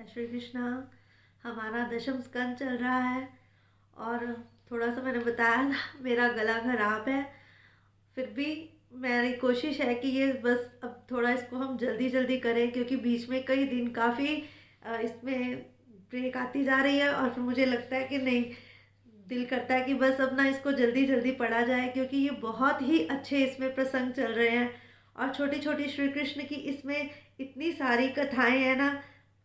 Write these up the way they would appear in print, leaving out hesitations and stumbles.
श्री कृष्णा। हमारा दशम स्कंद चल रहा है और थोड़ा सा मैंने बताया था मेरा गला खराब है। फिर भी मेरी कोशिश है कि ये बस अब थोड़ा इसको हम जल्दी जल्दी करें, क्योंकि बीच में कई दिन काफ़ी इसमें ब्रेक आती जा रही है और फिर मुझे लगता है कि नहीं, दिल करता है कि बस अब ना इसको जल्दी जल्दी पढ़ा जाए, क्योंकि ये बहुत ही अच्छे इसमें प्रसंग चल रहे हैं और छोटी छोटी श्री कृष्ण की इसमें इतनी सारी कथाएं हैं ना।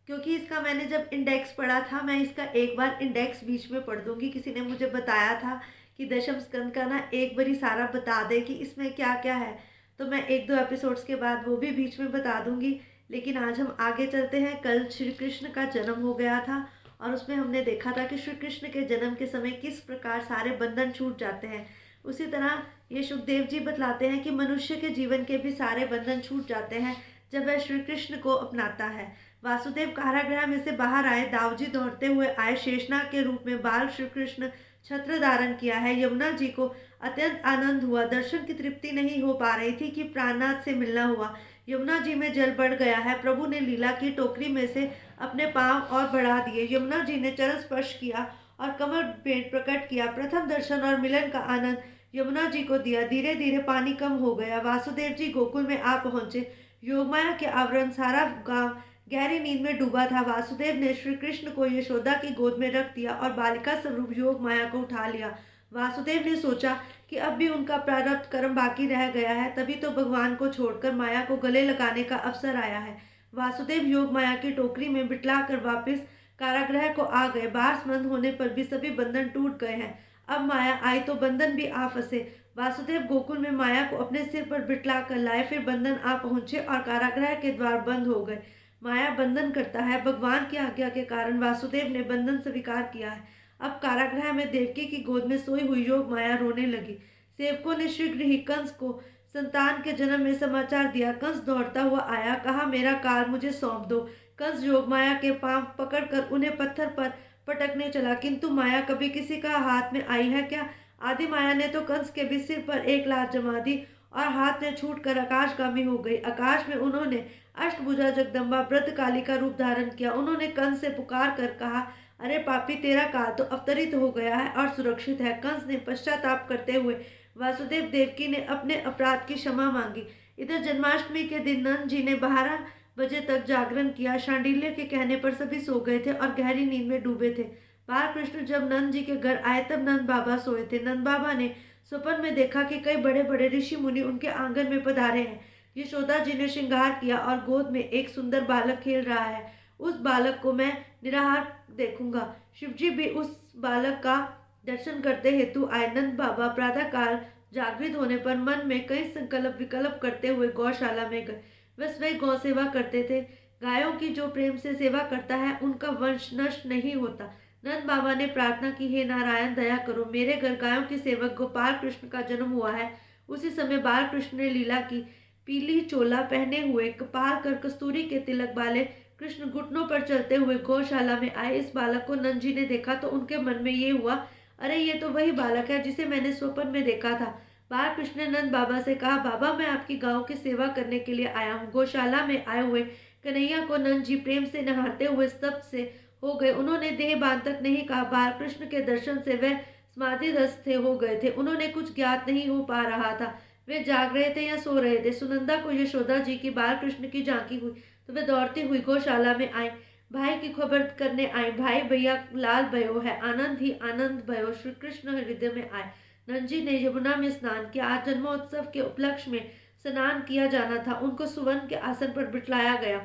क्योंकि इसका मैंने जब इंडेक्स पढ़ा था, मैं इसका एक बार इंडेक्स बीच में पढ़ दूंगी। किसी ने मुझे बताया था कि दशम स्कंद का ना एक बारी सारा बता दे कि इसमें क्या क्या है, तो मैं एक दो एपिसोड्स के बाद वो भी बीच में बता दूंगी। लेकिन आज हम आगे चलते हैं। कल श्री कृष्ण का जन्म हो गया था और उसमें हमने देखा था कि श्री कृष्ण के जन्म के समय किस प्रकार सारे बंधन छूट जाते हैं। उसी तरह ये सुखदेव जी बतलाते हैं कि मनुष्य के जीवन के भी सारे बंधन छूट जाते हैं जब वह श्री कृष्ण को अपनाता है। वासुदेव कारागृह में से बाहर आए, दाऊजी दौड़ते हुए आए, शेषनाग के रूप में बाल श्री कृष्ण छत्र धारण किया है। यमुना जी को अत्यंत आनंद हुआ। दर्शन की तृप्ति नहीं हो पा रही थी कि प्राणनाथ से मिलना हुआ। यमुना जी में जल बढ़ गया है। प्रभु ने लीला की, टोकरी में से अपने पांव और बढ़ा दिए। यमुना जी ने चरण स्पर्श किया और कमर भेंट प्रकट किया। प्रथम दर्शन और मिलन का आनंद यमुना जी को दिया। धीरे धीरे पानी कम हो गया। वासुदेव जी गोकुल में आ पहुंचे। योगमाया के आवरण सारा गांव गहरी नींद में डूबा था। वासुदेव ने श्री कृष्ण को यशोदा की गोद में रख दिया और बालिका स्वरूप योग माया को उठा लिया। वासुदेव ने सोचा कि अब भी उनका प्रारब्ध कर्म बाकी रह गया है, तभी तो भगवान को छोड़कर माया को गले लगाने का अवसर आया है। वासुदेव योग माया की टोकरी में बिठलाकर वापस कारागृह को आ गए। बाहर बंद होने पर भी सभी बंधन टूट गए हैं। अब माया आई तो बंधन भी आ फंसे। वासुदेव गोकुल में माया को अपने सिर पर बिठला कर लाए, फिर बंधन आ पहुंचे और कारागृह के द्वार बंद हो गए। माया बंधन करता है। भगवान की आज्ञा के कारण वासुदेव ने बंधन स्वीकार किया है। अब कारागृह में देवकी की गोद में सोई हुई योग माया रोने लगी। सेवकों ने शीघ्र ही कंस को संतान के जन्म में समाचार दिया। कंस दौड़ता हुआ आया, कहा मेरा काल मुझे सौंप दो। कंस योग माया के पांव पकड़कर उन्हें पत्थर पर पटकने चला, किंतु माया कभी किसी का हाथ में आई है क्या? आदि माया ने तो कंस के भी सिर पर एक लात जमा दी और हाथ में छूट कर आकाशगामी हो गई। आकाश में उन्होंने अष्टभुजा जगदम्बा व्रतकाली का रूप धारण किया। उन्होंने कंस से पुकार कर कहा, अरे पापी, तेरा काल तो अवतरित हो गया है और सुरक्षित है। कंस ने पश्चाताप करते हुए वासुदेव देवकी ने अपने अपराध की क्षमा मांगी। इधर जन्माष्टमी के दिन नंद जी ने 12 बजे तक जागरण किया। शांडिल्य के कहने पर सभी सो गए थे और गहरी नींद में डूबे थे। बालकृष्ण जब नंद जी के घर आए तब नंद बाबा सोए थे। नंद बाबा ने स्वप्न में देखा कि कई बड़े बड़े ऋषि मुनि उनके आंगन में पधारे हैं। यशोदा जी ने श्रृंगार किया और गोद में एक सुंदर बालक खेल रहा है। उस बालक को मैं निराहार देखूंगा। शिवजी भी उस बालक का दर्शन करते हेतु आए। नंद बाबा प्रातः काल जागृत होने पर मन में कई संकल्प विकल्प करते हुए गौशाला में गए। वे स्वयं गौ सेवा करते थे। गायों की जो प्रेम से सेवा करता है उनका वंश नष्ट नहीं होता। नंद बाबा ने प्रार्थना की, हे नारायण दया करो, मेरे घर गायों के सेवक गोपाल कृष्ण का जन्म हुआ है। उसी समय बाल कृष्ण ने लीला की। पीली चोला पहने हुए, कपाल कर कस्तूरी के तिलक वाले कृष्ण घुटनों पर चलते हुए गौशाला में आए। इस बालक को नंद जी ने देखा तो उनके मन में ये हुआ, अरे ये तो वही बालक है जिसे मैंने स्वप्न में देखा था। बाल कृष्ण ने नंद बाबा से कहा, बाबा मैं आपकी गांव की सेवा करने के लिए आया हूँ। गौशाला में आए हुए कन्हैया को नंद जी प्रेम से नहाते हुए स्तब्ध से हो गए। उन्होंने देह बांध तक नहीं कहा। बाल कृष्ण के दर्शन से वह समाधिस्थ हो गए थे। उन्होंने कुछ ज्ञात नहीं हो पा रहा था, वे जाग रहे थे या सो रहे थे। सुनंदा को यशोदा जी की बाल कृष्ण की झांकी हुई तो वे दौड़ती हुई गौशाला में आई। भाई की खबर करने आई, भाई भैया लाल भयो है, आनंद ही आनंद भयो। श्री कृष्ण हृदय में आए। नंद जी ने यमुना में स्नान किया। आज जन्मोत्सव के उपलक्ष्य में स्नान किया जाना था। उनको सुवर्ण के आसन पर बिठाया गया।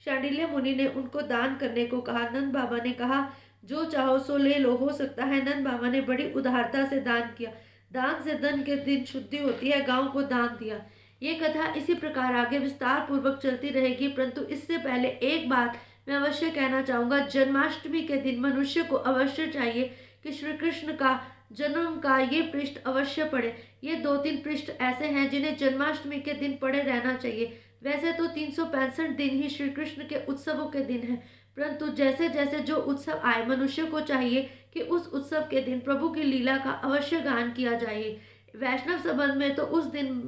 शांडिल्य मुनि ने उनको दान करने को कहा। नंद बाबा ने कहा, जो चाहो सो ले लो, हो सकता है। नंद बाबा ने बड़ी उदारता से दान किया। दान से धन के दिन शुद्धि होती है। गांव को दान दिया। ये कथा इसी प्रकार आगे विस्तार पूर्वक चलती रहेगी, परंतु इससे पहले एक बात मैं अवश्य कहना चाहूँगा। जन्माष्टमी के दिन मनुष्य को अवश्य चाहिए कि श्री कृष्ण का जन्म का ये पृष्ठ अवश्य पढ़े। ये 2-3 पृष्ठ ऐसे हैं जिन्हें जन्माष्टमी के दिन पढ़े रहना चाहिए। वैसे तो 365 दिन ही श्री कृष्ण के उत्सवों के दिन हैं, परंतु जैसे जैसे जो उत्सव आए, मनुष्य को चाहिए कि उस उत्सव के दिन प्रभु की लीला का अवश्य गान किया जाए। वैष्णव संबंध में तो उस दिन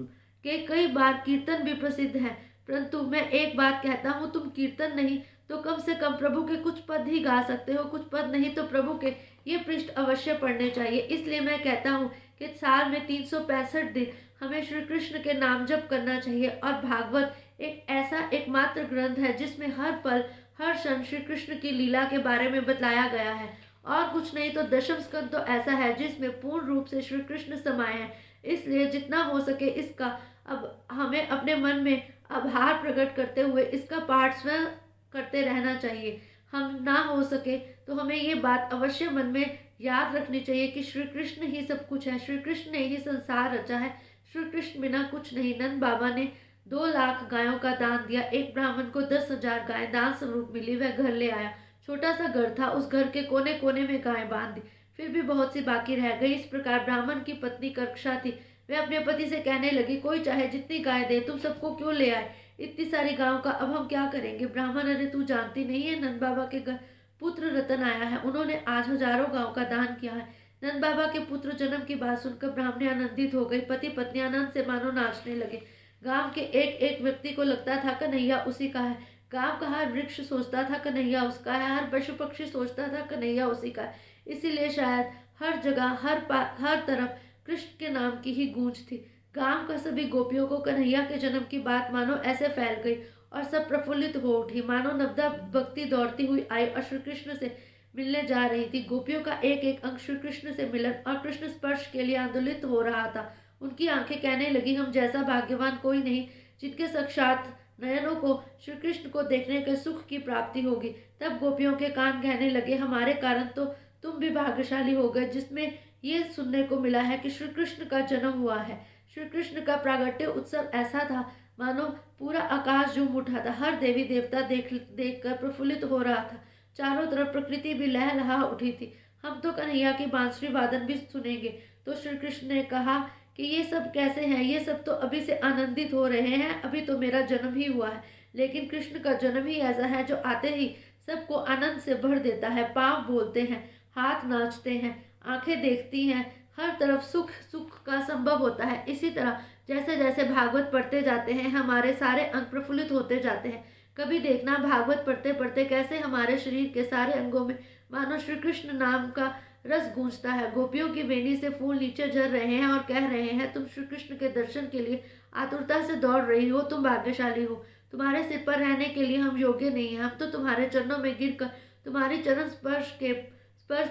के कई बार कीर्तन भी प्रसिद्ध है, परंतु मैं एक बात कहता हूँ, तुम कीर्तन नहीं तो कम से कम प्रभु के कुछ पद ही गा सकते हो, कुछ पद नहीं तो प्रभु के ये पृष्ठ अवश्य पढ़ने चाहिए। इसलिए मैं कहता हूँ कि साल में 365 दिन हमें श्री कृष्ण के नाम जप करना चाहिए। और भागवत एक ऐसा एकमात्र ग्रंथ है जिसमें हर पल हर क्षण श्री कृष्ण की लीला के बारे में बताया गया है। और कुछ नहीं तो दशम स्कंद तो ऐसा है जिसमें पूर्ण रूप से श्री कृष्ण समाये हैं। इसलिए जितना हो सके इसका अब हमें अपने मन में आभार प्रकट करते हुए इसका पाठ स्वयं करते रहना चाहिए। हम ना हो सके तो हमें ये बात अवश्य मन में याद रखनी चाहिए कि श्री कृष्ण ही सब कुछ है, श्री कृष्ण ने ही संसार रचा है, श्री कृष्ण बिना कुछ नहीं। नंद बाबा ने 2 लाख गायों का दान दिया। एक ब्राह्मण को 10,000 गाय दान स्वरूप मिली, वह घर ले आया। छोटा सा घर था, उस घर के कोने कोने में गाय बांध दी, फिर भी बहुत सी बाकी रह गई। इस प्रकार ब्राह्मण की पत्नी कर्कशा थी। वह अपने पति से कहने लगी, कोई चाहे जितनी गाय दे, तुम सबको क्यों ले आए? इतनी सारी गायों का अब हम क्या करेंगे? ब्राह्मण, अरे तू जानती नहीं है, नंद बाबा के घर पुत्र रतन आया है, उन्होंने आज हजारों गायों का दान किया है। नंद बाबा के पुत्र जन्म की बात सुनकर ब्राह्मणी आनंदित हो गई। पति पत्नी आनंद से मानो नाचने लगे। गांव के एक एक व्यक्ति को लगता था कन्हैया उसी का है। गांव का हर वृक्ष सोचता था कन्हैया उसका है, हर पशु पक्षी सोचता था कन्हैया उसी का है। इसीलिए शायद हर जगह हर तरफ कृष्ण के नाम की ही गूंज थी। गांव का सभी गोपियों को कन्हैया के जन्म की बात मानो ऐसे फैल गई और सब प्रफुल्लित हो उठी, मानो नवदा भक्ति दौड़ती हुई आई और श्री कृष्ण से मिलने जा रही थी। गोपियों का एक एक अंग श्री कृष्ण से मिलन और कृष्ण स्पर्श के लिए आंदोलित हो रहा था। उनकी आंखें कहने लगी, हम जैसा भाग्यवान कोई नहीं जिनके साक्षात नयनों को श्री कृष्ण को देखने के सुख की प्राप्ति होगी। तब गोपियों के कान कहने लगे, हमारे कारण तो तुम भी भाग्यशाली हो गए, जिसमें ये सुनने को मिला है कि श्री कृष्ण का जन्म हुआ है। श्री कृष्ण का प्रागट्य उत्सव ऐसा था मानो पूरा आकाश झूम उठा था। हर देवी देवता देख कर प्रफुल्लित हो रहा था। चारों तरफ प्रकृति भी लहलहा उठी थी। हम तो कन्हैया की बांसुरी वादन भी सुनेंगे। तो श्री कृष्ण ने कहा कि ये सब कैसे हैं? ये सब तो अभी से आनंदित हो रहे हैं, अभी तो मेरा जन्म ही हुआ है। लेकिन कृष्ण का जन्म ही ऐसा है जो आते ही सबको आनंद से भर देता है। पाँव बोलते हैं, हाथ नाचते हैं, आंखें देखती हैं, हर तरफ सुख सुख का संभव होता है। इसी तरह जैसे जैसे भागवत पढ़ते जाते हैं हमारे सारे अंग प्रफुल्लित होते जाते हैं। कभी देखना भागवत पढ़ते पढ़ते कैसे हमारे शरीर के सारे अंगों में मानो श्री कृष्ण नाम का रस गूंजता है। गोपियों की वेणी से फूल नीचे झर रहे हैं और कह रहे हैं, तुम श्री कृष्ण के दर्शन के लिए आतुरता से दौड़ रही हो, तुम भाग्यशाली हो। तुम्हारे सिर पर रहने के लिए हम योग्य नहीं हैं। हम तो तुम्हारे चरणों में गिरकर तुम्हारे चरण स्पर्श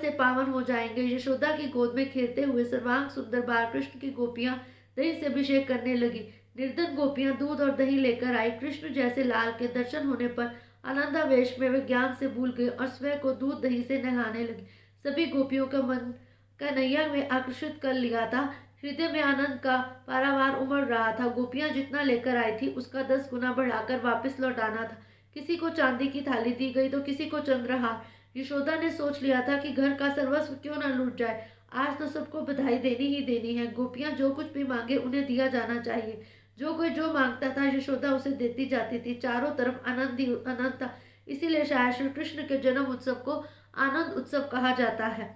से पावन हो जाएंगे। यशोदा की गोद में खेलते हुए सर्वांग सुंदर बालकृष्ण की गोपियां दही से अभिषेक करने लगी। निर्धन गोपियां दूध और दही लेकर आई। कृष्ण जैसे लाल के दर्शन होने पर आनंदावेश में वे ज्ञान से भूल गए और स्वयं को दूध दही से नहलाने लगी। सभी गोपियों का मन कन्हैया में आकर्षित कर लिया था। हृदय में आनंद का पारावार उमड़ रहा था। गोपियां जितना लेकर आई थी उसका 10 गुना बढ़ाकर वापस लौटाना था। किसी को चांदी की थाली दी गई तो किसी को चंद्रहार। यशोदा ने सोच लिया था कि घर का सर्वस्व क्यों न लूट जाए, आज तो सबको बधाई देनी ही देनी है। गोपियां जो कुछ भी मांगे उन्हें दिया जाना चाहिए। जो कोई जो मांगता था यशोदा उसे देती जाती थी। चारों तरफ आनंद ही आनंद था। इसीलिए शायद श्री कृष्ण के जन्म उत्सव को आनंद उत्सव कहा जाता है।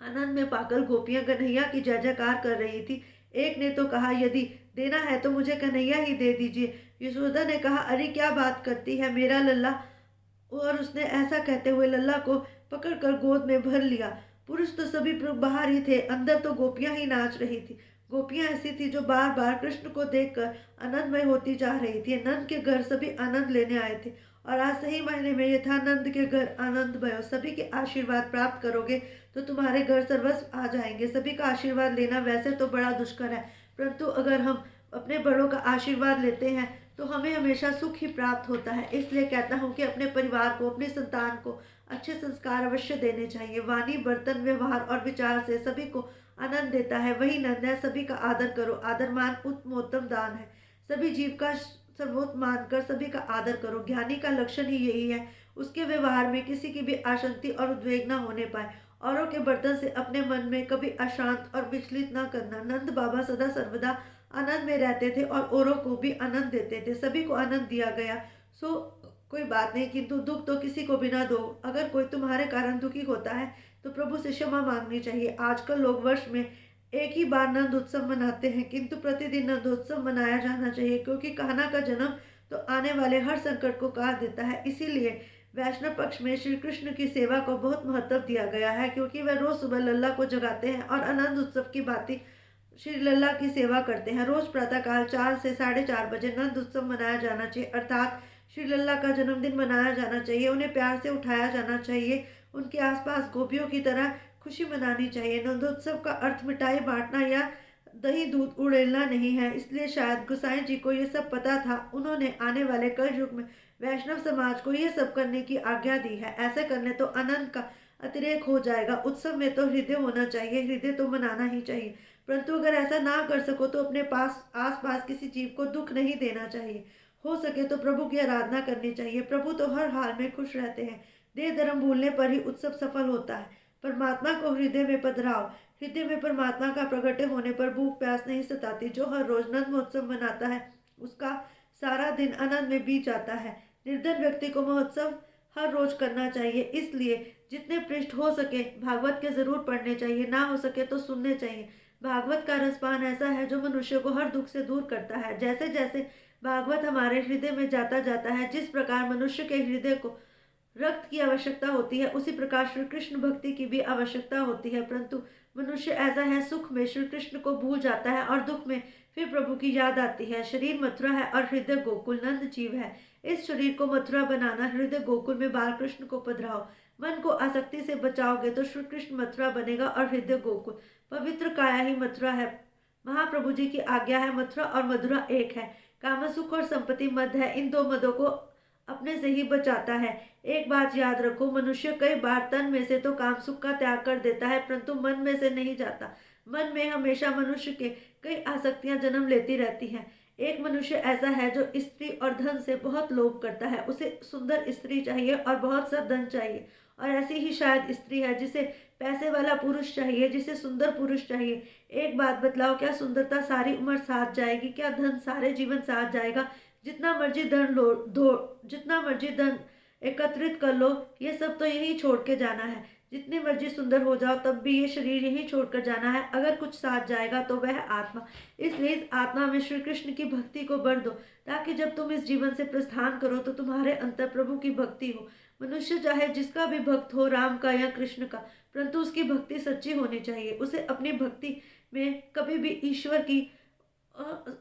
आनंद में पागल गोपियां कन्हैया की जय जयकार कर रही थी। एक ने तो कहा, यदि देना है तो मुझे कन्हैया ही दे दीजिए। यशोदा ने कहा, अरे क्या बात करती है मेरा लल्ला। और उसने ऐसा कहते हुए लल्ला को पकड़कर गोद में भर लिया। पुरुष तो सभी बाहर ही थे, अंदर तो गोपियां ही नाच रही थी। गोपियां ऐसी थी जो बार बार कृष्ण को देखकर आनंदमय होती जा रही थी। नंद के घर सभी आनंद लेने आए थे और आज सही महीने में ये था नंद के घर आनंदमय। सभी के आशीर्वाद प्राप्त करोगे तो तुम्हारे घर सर्वस्व आ जाएंगे। सभी का आशीर्वाद लेना वैसे तो बड़ा दुष्कर है, परंतु अगर हम अपने बड़ों का आशीर्वाद लेते हैं तो हमें हमेशा सुख ही प्राप्त होता है। इसलिए कहता हूँ कि अपने परिवार को, अपनी संतान को अच्छे संस्कार अवश्य देने चाहिए। वाणी, बर्तन, व्यवहार और विचार से सभी को आनंद देता है वही नंद है। सभी का आदर करो। आदर मान उत्तमोत्तम दान है। सभी जीव का सर्वोत्तम मानकर सभी का आदर करो। ज्ञानी का लक्षण ही यही है, उसके व्यवहार में किसी की भी आशंति और उद्वेग न होने पाए। औरों के बर्तन से अपने मन में कभी अशांत और विचलित न करना। नंद बाबा सदा सर्वदा आनंद में रहते थे और औरों को भी आनंद देते थे। सभी को आनंद दिया गया सो कोई बात नहीं, किंतु दुख तो किसी को भी ना दो। अगर कोई तुम्हारे कारण दुखी होता है तो प्रभु से क्षमा मांगनी चाहिए। आजकल लोग वर्ष में एक ही बार नंद उत्सव मनाते हैं, किंतु प्रतिदिन नंदोत्सव मनाया जाना चाहिए, क्योंकि कान्हा का जन्म तो आने वाले हर संकट को काट देता है। इसीलिए वैष्णव पक्ष में श्री कृष्ण की सेवा को बहुत महत्व दिया गया है, क्योंकि वह रोज सुबह लल्ला को जगाते हैं और आनंद उत्सव की बातें श्री लल्ला की सेवा करते हैं। रोज प्रातःकाल 4 से 4:30 बजे नंद उत्सव मनाया जाना चाहिए, अर्थात श्री लल्ला का जन्मदिन मनाया जाना चाहिए। उन्हें प्यार से उठाया जाना चाहिए, उनके आसपास गोपियों की तरह खुशी मनानी चाहिए। नंदोत्सव का अर्थ मिठाई बांटना या दही दूध उड़ेलना नहीं है, इसलिए शायद गोसाई जी को ये सब पता था। उन्होंने आने वाले कल युग में वैष्णव समाज को ये सब करने की आज्ञा दी है। ऐसे करने तो आनंद का अतिरेक हो जाएगा। उत्सव में तो हृदय होना चाहिए, हृदय तो मनाना ही चाहिए, परंतु अगर ऐसा ना कर सको तो अपने पास आस पास किसी जीव को दुख नहीं देना चाहिए। हो सके तो प्रभु की आराधना करनी चाहिए। प्रभु तो हर हाल में खुश रहते हैं। देह धर्म भूलने पर ही उत्सव सफल होता है। परमात्मा को हृदय में पधराओ। हृदय में परमात्मा का प्रकट होने पर भूख प्यास नहीं सताती। जो हर रोज नंद महोत्सव मनाता है उसका सारा दिन आनंद में बीत जाता है। निर्धन व्यक्ति को महोत्सव हर रोज करना चाहिए। इसलिए जितने पृष्ठ हो सके भागवत के जरूर पढ़ने चाहिए, ना हो सके तो सुनने चाहिए। भागवत का रसपान ऐसा है जो मनुष्य को हर दुख से दूर करता है। जैसे जैसे भागवत हमारे हृदय में जाता जाता है, जिस प्रकार मनुष्य के हृदय को रक्त की आवश्यकता होती है, उसी प्रकार श्री कृष्ण भक्ति की भी आवश्यकता होती है। परंतु मनुष्य ऐसा है, सुख में श्री कृष्ण को भूल जाता है और दुख में फिर प्रभु की याद आती है। शरीर मथुरा है और हृदय गोकुल, नंद जीव है। इस शरीर को मथुरा बनाना, हृदय गोकुल में बाल कृष्ण को पधराओ। मन को आसक्ति से बचाओगे तो श्री कृष्ण मथुरा बनेगा और हृदय गोकुल। पवित्र काया ही मथुरा है। महाप्रभु जी की आज्ञा है, मथुरा और मधुरा एक है। कामसुख और संपत्ति मद है, इन दो मदों को अपने से ही बचाता है। एक बात याद रखो, मनुष्य कई बार तन में से तो कामसुख का त्याग कर देता है, परंतु मन में से नहीं जाता। मन में हमेशा मनुष्य के कई आसक्तियां जन्म लेती रहती हैं। एक मनुष्य ऐसा है जो स्त्री और धन से बहुत लोभ करता है। उसे सुंदर स्त्री चाहिए और बहुत सा धन चाहिए, और ऐसी ही शायद स्त्री है जिसे पैसे वाला पुरुष चाहिए, जिसे सुंदर पुरुष चाहिए। एक बात बतलाओ, क्या सुंदरता सारी उम्र साथ जाएगी? क्या धन सारे जीवन साथ जाएगा? जितना मर्जी जितना मर्जी धन एकत्रित कर लो, ये सब तो यही छोड़ के जाना है। जितने मर्जी सुंदर हो जाओ तब भी ये शरीर यही छोड़कर जाना है। अगर कुछ साथ जाएगा तो वह आत्मा। इसलिए इस आत्मा में श्री कृष्ण की भक्ति को भर दो, ताकि जब तुम इस जीवन से प्रस्थान करो तो तुम्हारे अंतर प्रभु की भक्ति हो। मनुष्य चाहे जिसका भी भक्त हो, राम का या कृष्ण का, परंतु उसकी भक्ति सच्ची होनी चाहिए। उसे अपनी भक्ति में कभी भी ईश्वर की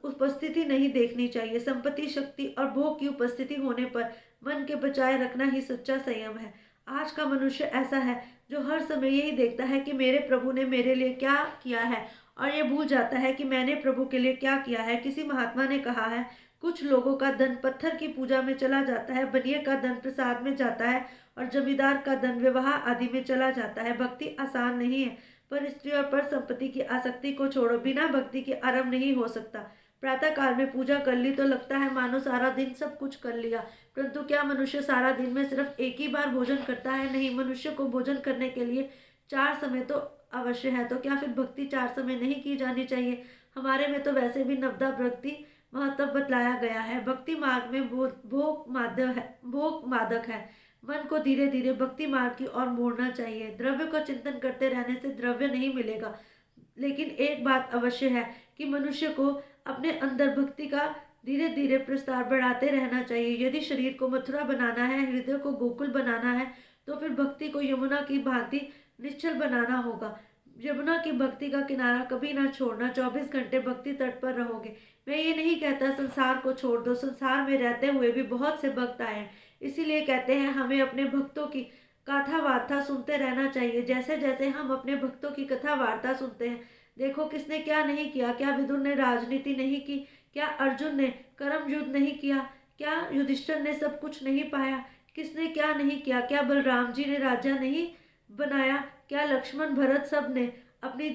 उपस्थिति नहीं देखनी चाहिए। संपत्ति, शक्ति और भोग की उपस्थिति होने पर मन के बचाए रखना ही सच्चा संयम है। आज का मनुष्य ऐसा है जो हर समय यही देखता है कि मेरे प्रभु ने मेरे लिए क्या किया है, और ये भूल जाता है कि मैंने प्रभु के लिए क्या किया है। किसी महात्मा ने कहा है, कुछ लोगों का धन पत्थर की पूजा में चला जाता है, बनिए का धन प्रसाद में जाता है, और जमींदार का धन विवाह आदि में चला जाता है। भक्ति आसान नहीं है, पर स्त्री और पर संपत्ति की आसक्ति को छोड़ो। बिना भक्ति के आरंभ नहीं हो सकता। प्रातः काल में पूजा कर ली तो लगता है मानो सारा दिन सब कुछ कर लिया, परंतु क्या मनुष्य सारा दिन में सिर्फ एक ही बार भोजन करता है? नहीं, मनुष्य को भोजन करने के लिए 4 समय तो अवश्य है। तो क्या फिर भक्ति 4 समय नहीं की जानी चाहिए? हमारे में तो वैसे भी नवदा भक्ति महत्व बतलाया गया है। भक्ति मार्ग में भोग मादक है। मन को धीरे धीरे भक्ति मार्ग की ओर मोड़ना चाहिए। द्रव्य का चिंतन करते रहने से द्रव्य नहीं मिलेगा, लेकिन एक बात अवश्य है कि मनुष्य को अपने अंदर भक्ति का धीरे धीरे प्रस्तार बढ़ाते रहना चाहिए। यदि शरीर को मथुरा बनाना है, हृदय को गोकुल बनाना है, तो फिर भक्ति को यमुना की भांति निश्चल बनाना होगा। यमुना की भक्ति का किनारा कभी ना छोड़ना। 24 घंटे भक्ति तट पर रहोगे। मैं ये नहीं कहता संसार को छोड़ दो, संसार में रहते हुए भी बहुत से भक्त आए हैं। इसीलिए कहते हैं हमें अपने भक्तों की कथा वार्ता सुनते रहना चाहिए। जैसे जैसे हम अपने भक्तों की कथा वार्ता सुनते हैं, देखो किसने क्या नहीं किया। क्या विदुर ने राजनीति नहीं की? क्या अर्जुन ने कर्म युद्ध नहीं किया? क्या युधिष्ठिर ने सब कुछ नहीं पाया? किसने क्या नहीं किया? क्या बलराम जी ने राज्य नहीं बनाया? क्या लक्ष्मण भरत सब ने अपनी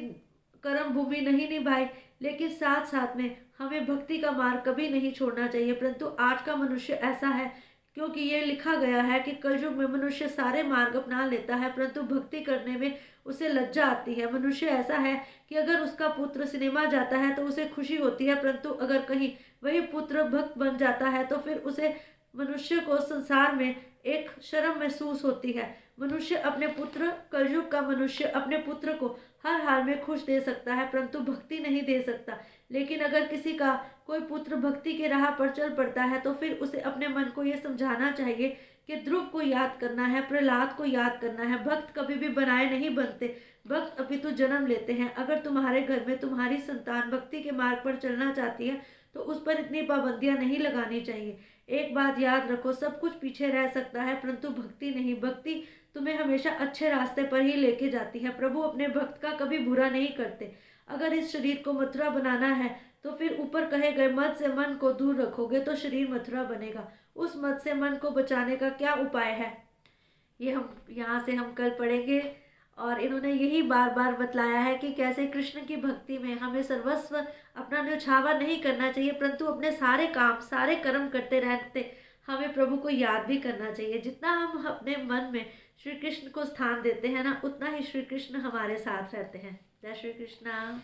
कर्म भूमि नहीं निभाई? लेकिन साथ साथ में हमें भक्ति का मार्ग कभी नहीं छोड़ना चाहिए। परंतु आज का मनुष्य ऐसा है, क्योंकि ये लिखा गया है कि कलयुग में मनुष्य सारे मार्ग अपना लेता है, परंतु भक्ति करने में उसे लज्जा आती है। मनुष्य ऐसा है कि अगर उसका पुत्र सिनेमा जाता है तो उसे खुशी होती है, परंतु अगर कहीं वही पुत्र भक्त बन जाता है तो फिर उसे मनुष्य को संसार में एक शर्म महसूस होती है। मनुष्य अपने पुत्र, कलयुग का मनुष्य अपने पुत्र को हर हाल में खुश दे सकता है, परंतु भक्ति नहीं दे सकता। लेकिन अगर किसी का कोई पुत्र भक्ति के राह पर चल पड़ता है तो फिर उसे अपने मन को ये समझाना चाहिए कि ध्रुव को याद करना है, प्रहलाद को याद करना है। भक्त कभी भी बनाए नहीं बनते, भक्त अपितु जन्म लेते हैं। अगर तुम्हारे घर में तुम्हारी संतान भक्ति के मार्ग पर चलना चाहती है तो उस पर इतनी पाबंदियां नहीं लगानी चाहिए। एक बात याद रखो, सब कुछ पीछे रह सकता है परंतु भक्ति नहीं। भक्ति तुम्हें हमेशा अच्छे रास्ते पर ही लेके जाती है। प्रभु अपने भक्त का कभी बुरा नहीं करते। अगर इस शरीर को मथुरा बनाना है तो फिर ऊपर कहे गए मद से मन को दूर रखोगे तो शरीर मथुरा बनेगा। उस मद से मन को बचाने का क्या उपाय है, ये हम यहाँ से हम कल पढ़ेंगे। और इन्होंने यही बार बार बतलाया है कि कैसे कृष्ण की भक्ति में हमें सर्वस्व अपना न्यौछावर नहीं करना चाहिए, परंतु अपने सारे काम सारे कर्म करते रहते हमें प्रभु को याद भी करना चाहिए। जितना हम अपने मन में श्री कृष्ण को स्थान देते हैं ना, उतना ही श्री कृष्ण हमारे साथ रहते हैं। जय श्री कृष्णा।